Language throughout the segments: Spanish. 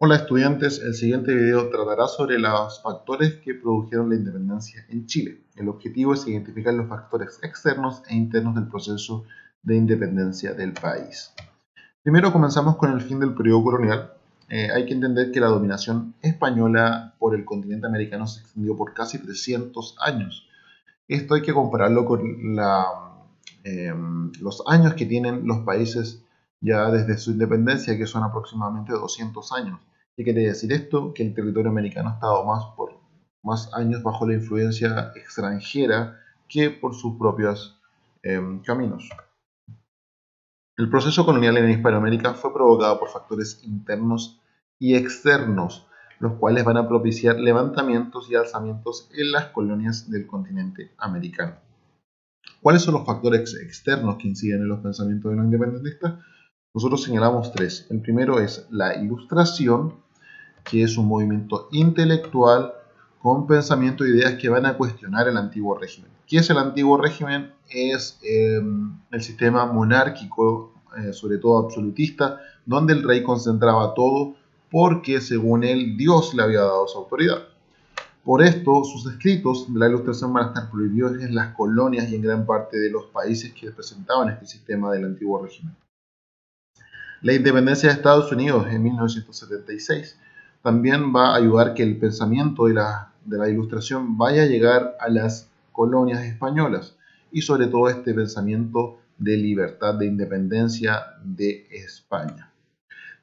Hola estudiantes, el siguiente video tratará sobre los factores que produjeron la independencia en Chile. El objetivo es identificar los factores externos e internos del proceso de independencia del país. Primero comenzamos con el fin del periodo colonial. Hay que entender que la dominación española por el continente americano se extendió por casi 300 años. Esto hay que compararlo con los años que tienen los países ya desde su independencia, que son aproximadamente 200 años. ¿Qué quiere decir esto? Que el territorio americano ha estado más años bajo la influencia extranjera que por sus propios caminos. El proceso colonial en Hispanoamérica fue provocado por factores internos y externos, los cuales van a propiciar levantamientos y alzamientos en las colonias del continente americano. ¿Cuáles son los factores externos que inciden en los pensamientos de los independentistas? Nosotros señalamos tres. El primero es la Ilustración, que es un movimiento intelectual con pensamiento e ideas que van a cuestionar el antiguo régimen. ¿Qué es el antiguo régimen? Es el sistema monárquico, sobre todo absolutista, donde el rey concentraba todo porque, según él, Dios le había dado su autoridad. Por esto, sus escritos de la Ilustración van a estar prohibidos en las colonias y en gran parte de los países que presentaban este sistema del antiguo régimen. La independencia de Estados Unidos en 1976 también va a ayudar que el pensamiento de la Ilustración vaya a llegar a las colonias españolas y sobre todo este pensamiento de libertad, de independencia de España.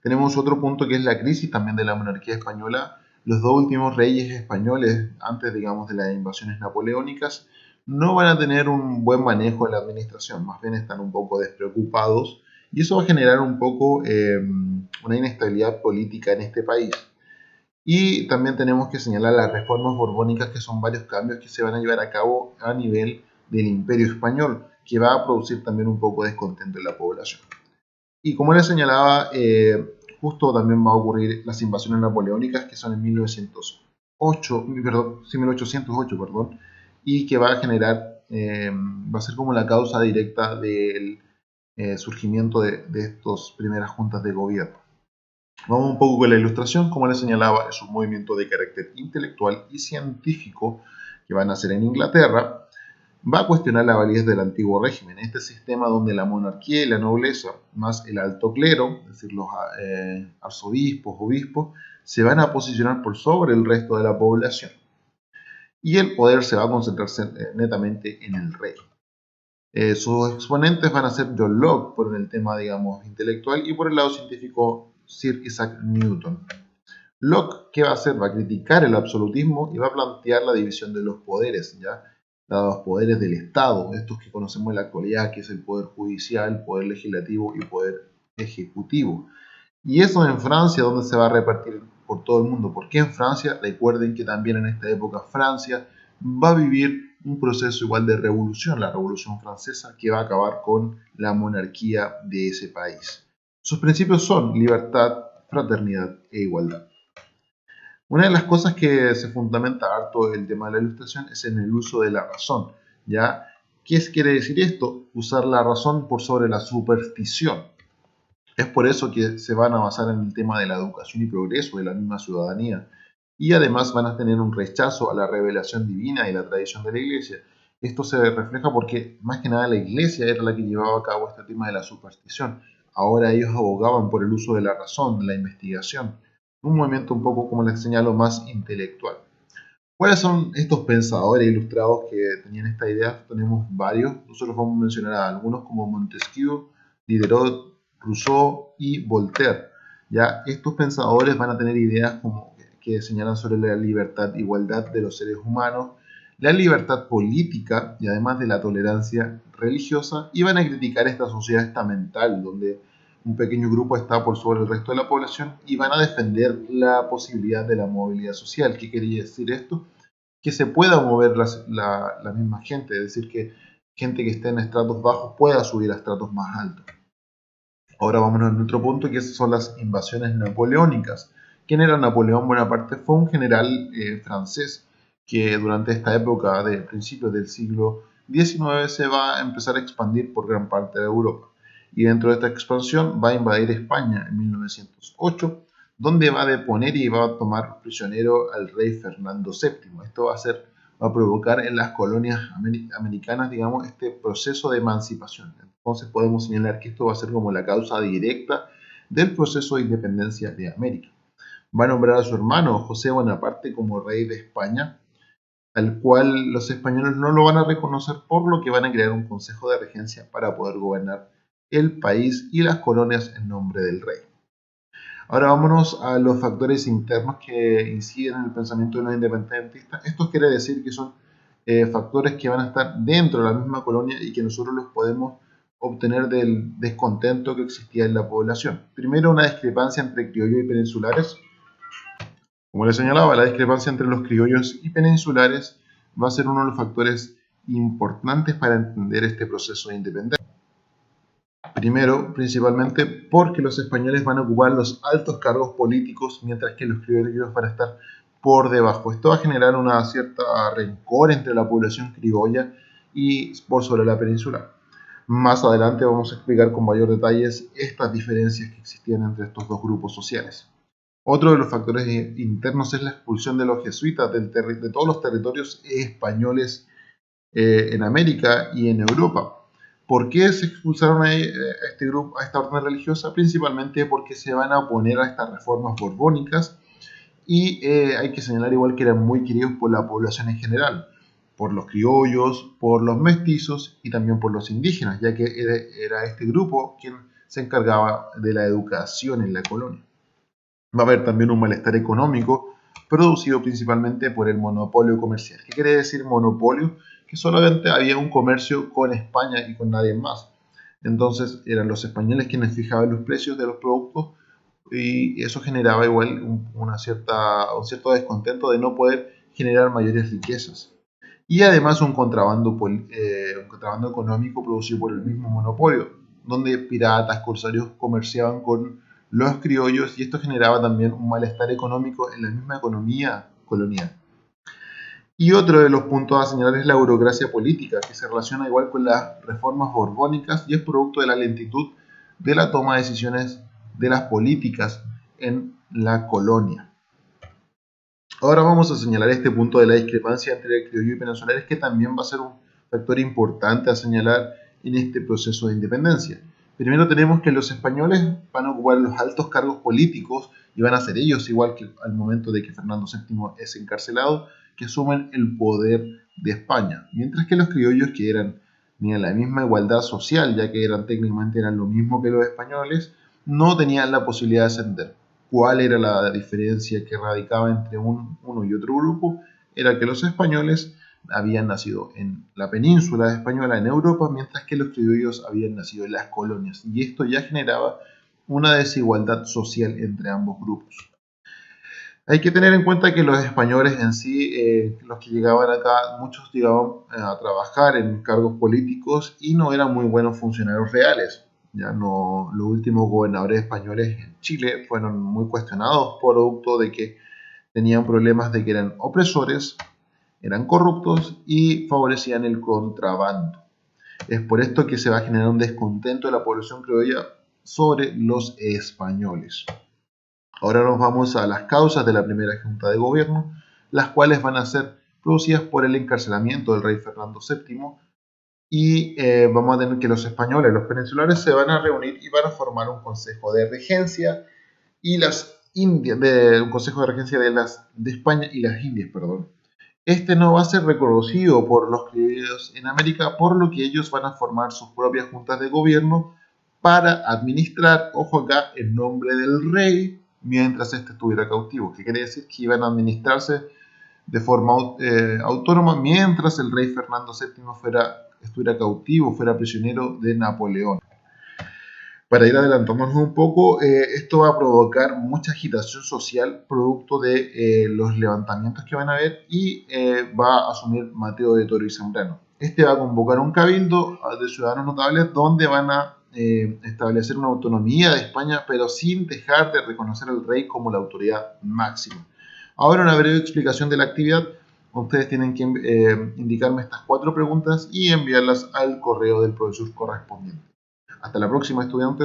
Tenemos otro punto que es la crisis también de la monarquía española. Los dos últimos reyes españoles, antes digamos de las invasiones napoleónicas, no van a tener un buen manejo de la administración, más bien están un poco despreocupados y eso va a generar un poco una inestabilidad política en este país. Y también tenemos que señalar las reformas borbónicas, que son varios cambios que se van a llevar a cabo a nivel del Imperio Español, que va a producir también un poco de descontento en la población. Y como les señalaba, justo también va a ocurrir las invasiones napoleónicas, que son en 1808, perdón, y que va a generar, va a ser como la causa directa del surgimiento de estas primeras juntas de gobierno. Vamos un poco con la Ilustración. Como les señalaba, es un movimiento de carácter intelectual y científico que va a nacer en Inglaterra. Va a cuestionar la validez del antiguo régimen, este sistema donde la monarquía y la nobleza, más el alto clero, es decir, los arzobispos, obispos, se van a posicionar por sobre el resto de la población. Y el poder se va a concentrarse netamente en el rey. Sus exponentes van a ser John Locke por el tema, digamos, intelectual y por el lado científico Sir Isaac Newton. Locke, ¿qué va a hacer? Va a criticar el absolutismo y va a plantear la división de los poderes, ¿ya? Los poderes del Estado, estos que conocemos en la actualidad, que es el poder judicial, poder legislativo y poder ejecutivo. Y eso en Francia, donde se va a repartir por todo el mundo. ¿Por qué en Francia? Recuerden que también en esta época Francia va a vivir un proceso igual de revolución, la Revolución Francesa, que va a acabar con la monarquía de ese país. Sus principios son libertad, fraternidad e igualdad. Una de las cosas que se fundamenta harto el tema de la Ilustración es en el uso de la razón, ¿ya? ¿Qué quiere decir esto? Usar la razón por sobre la superstición. Es por eso que se van a basar en el tema de la educación y progreso de la misma ciudadanía. Y además van a tener un rechazo a la revelación divina y la tradición de la iglesia. Esto se refleja porque más que nada la iglesia era la que llevaba a cabo este tema de la superstición. Ahora ellos abogaban por el uso de la razón, la investigación. Un movimiento un poco, como les señalo, más intelectual. ¿Cuáles son estos pensadores ilustrados que tenían esta idea? Tenemos varios. Nosotros vamos a mencionar a algunos como Montesquieu, Diderot, Rousseau y Voltaire. ¿Ya? Estos pensadores van a tener ideas como que señalan sobre la libertad e igualdad de los seres humanos, la libertad política y además de la tolerancia religiosa, y van a criticar esta sociedad estamental donde un pequeño grupo está por sobre el resto de la población y van a defender la posibilidad de la movilidad social. ¿Qué quería decir esto? Que se pueda mover la misma gente, es decir, que gente que esté en estratos bajos pueda subir a estratos más altos. Ahora vámonos a otro punto, que son las invasiones napoleónicas. ¿Quién era Napoleón Bonaparte? Fue un general francés que durante esta época de principios del siglo XIX se va a empezar a expandir por gran parte de Europa. Y dentro de esta expansión va a invadir España en 1908, donde va a deponer y va a tomar prisionero al rey Fernando VII. Esto va a provocar en las colonias americanas, digamos, este proceso de emancipación. Entonces podemos señalar que esto va a ser como la causa directa del proceso de independencia de América. Va a nombrar a su hermano José Bonaparte como rey de España, al cual los españoles no lo van a reconocer, por lo que van a crear un consejo de regencia para poder gobernar el país y las colonias en nombre del rey. Ahora vámonos a los factores internos que inciden en el pensamiento de los independentistas. Esto quiere decir que son factores que van a estar dentro de la misma colonia y que nosotros los podemos obtener del descontento que existía en la población. Primero, una discrepancia entre criollos y peninsulares. Como les señalaba, la discrepancia entre los criollos y peninsulares va a ser uno de los factores importantes para entender este proceso de independencia. Primero, principalmente porque los españoles van a ocupar los altos cargos políticos, mientras que los criollos van a estar por debajo. Esto va a generar una cierta rencor entre la población criolla y por sobre la península. Más adelante vamos a explicar con mayor detalles estas diferencias que existían entre estos dos grupos sociales. Otro de los factores internos es la expulsión de los jesuitas de todos los territorios españoles en América y en Europa. ¿Por qué se expulsaron a este grupo, a esta orden religiosa? Principalmente porque se van a oponer a estas reformas borbónicas y hay que señalar igual que eran muy queridos por la población en general, por los criollos, por los mestizos y también por los indígenas, ya que era este grupo quien se encargaba de la educación en la colonia. Va a haber también un malestar económico producido principalmente por el monopolio comercial. ¿Qué quiere decir monopolio? Que solamente había un comercio con España y con nadie más. Entonces eran los españoles quienes fijaban los precios de los productos y eso generaba igual un cierto descontento de no poder generar mayores riquezas. Y además un contrabando económico producido por el mismo monopolio, donde piratas, corsarios comerciaban con los criollos y esto generaba también un malestar económico en la misma economía colonial. Y otro de los puntos a señalar es la burocracia política, que se relaciona igual con las reformas borbónicas y es producto de la lentitud de la toma de decisiones de las políticas en la colonia. Ahora vamos a señalar este punto de la discrepancia entre el criollo y peninsular, que también va a ser un factor importante a señalar en este proceso de independencia. Primero tenemos que los españoles van a ocupar los altos cargos políticos y van a ser ellos, igual que al momento de que Fernando VII es encarcelado, que asumen el poder de España, mientras que los criollos, que tenían la misma igualdad social, ya que técnicamente eran lo mismo que los españoles, no tenían la posibilidad de ascender. ¿Cuál era la diferencia que radicaba entre uno y otro grupo? Era que los españoles habían nacido en la península española, en Europa, mientras que los criollos habían nacido en las colonias. Y esto ya generaba una desigualdad social entre ambos grupos. Hay que tener en cuenta que los españoles en sí, los que llegaban acá, muchos llegaban a trabajar en cargos políticos y no eran muy buenos funcionarios reales. Ya no, los últimos gobernadores españoles en Chile fueron muy cuestionados producto de que tenían problemas de que eran opresores, eran corruptos y favorecían el contrabando. Es por esto que se va a generar un descontento de la población criolla sobre los españoles. Ahora nos vamos a las causas de la primera junta de gobierno, las cuales van a ser producidas por el encarcelamiento del rey Fernando VII y vamos a tener que los españoles, los peninsulares, se van a reunir y van a formar un consejo de regencia y un consejo de regencia de España y las Indias, perdón. Este no va a ser reconocido por los criollos en América, por lo que ellos van a formar sus propias juntas de gobierno para administrar, ojo acá, en nombre del rey, mientras éste estuviera cautivo. ¿Qué quiere decir? Que iban a administrarse de forma autónoma mientras el rey Fernando VII estuviera cautivo, fuera prisionero de Napoleón. Para ir adelantándonos un poco, esto va a provocar mucha agitación social producto de los levantamientos que van a haber y va a asumir Mateo de Toro y Zambrano. Este va a convocar un cabildo de ciudadanos notables donde van a establecer una autonomía de España, pero sin dejar de reconocer al rey como la autoridad máxima. Ahora una breve explicación de la actividad. Ustedes tienen que indicarme estas 4 preguntas y enviarlas al correo del profesor correspondiente. Hasta la próxima, estudiantes.